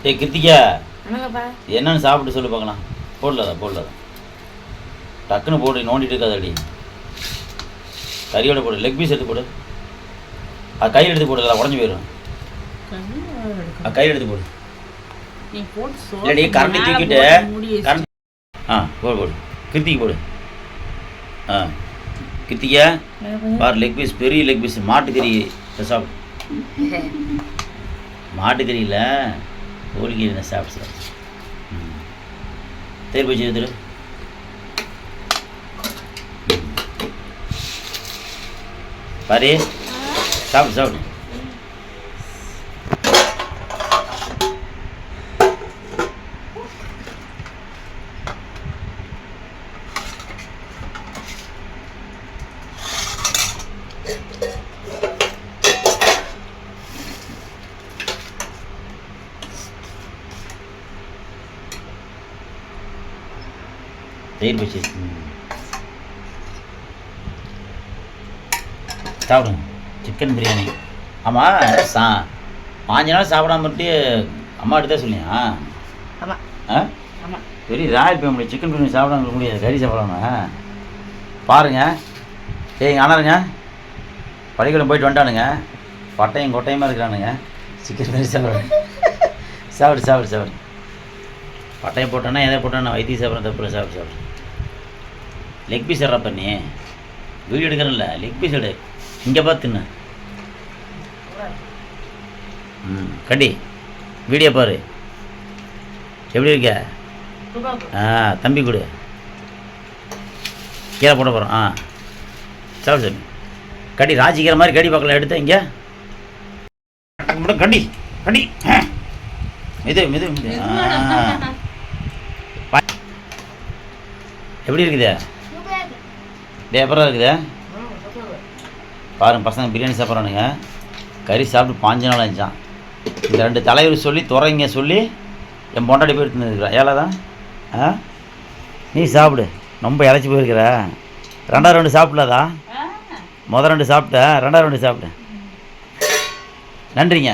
ஏய் கிருத்திகா, என்னங்கப்பா? என்னன்னு சாப்பிட்டு சொல்லு பார்க்கலாம். போடல டக்குன்னு போடு, நோண்டிட்டு இருக்காதடி. கறியோட போடு, லெக் பீஸ் எடுத்து போடு. அது கையில் எடுத்து போடல, உடஞ்சி போயிடும். கையில் எடுத்து போடு. இல்லடி கரண்டி தூக்கிட்டு கரண்டி போடு கிருத்திக்கு போடு. கிருத்திகா பாரு, லெக் பீஸ், பெரிய லெக் பீஸ், மாட்டுக்கறி சாப்பிடு. மாட்டுக்கறியில் கோழிக்கறி சாப்பிடு. தேர் போய் எடுத்துரு. பாரு, சாப்பிடு. தயிர் பச்சி சாப்பிடுங்க. சிக்கன் பிரியாணி. ஆமாம், 5 நாள் சாப்பிடாம விட்டு அம்மா எடுத்தா சொல்லியா? பெரிய ராயல் ஃபேமிலி. சிக்கன் பிரியாணி சாப்பிடாம இருக்க முடியாது, கறி சாப்பிடாம. பாருங்கள், எங்கள் அண்ணாருங்க பள்ளிக்கூடம் போயிட்டு வந்துட்டானுங்க. பட்டையும் கொட்டையுமா இருக்கிறானுங்க. சிக்கன் பிரியாணி சாப்பிடு. பட்டையை போட்டோன்னா எதை போட்டோன்னா வைத்தியம் சாப்பிட்றேன், தப்பு. சாப்பிடு. லெக் பீஸ் எடா பண்ணி வீடியோ எடுக்கிறேன்ல, லெக் பீஸ் எடு. இங்கே பார்த்துன்னு கண்டி வீடியோ பாரு. எப்படி இருக்க? தம்பி கொடு, கீழே போட போகிறோம். சாப்பிடு. கடி ராஜிக்கிற மாதிரி கடி பார்க்கல, எடுத்த இங்கே கண்டி மிது. எப்படி இருக்குது? எப்பறம் இருக்குது பாருங்க. பசங்க பிரியாணி சாப்பிட்றானுங்க. கறி சாப்பிட்டு 5 நாள் ஆச்சான். இந்த 2 தலைவர் சொல்லி துறைங்க சொல்லி என் பொண்டாடி போய் எடுத்துருக்குறா. ஏழாதான் நீ சாப்பிடு. ரொம்ப இழைச்சி போயிருக்கிற. 2ஆவது ரவுண்டு சாப்பிடலாதா? முதல் 2 சாப்பிட்ட, 2ஆவது ரவுண்டு சாப்பிட்டேன். நன்றிங்க.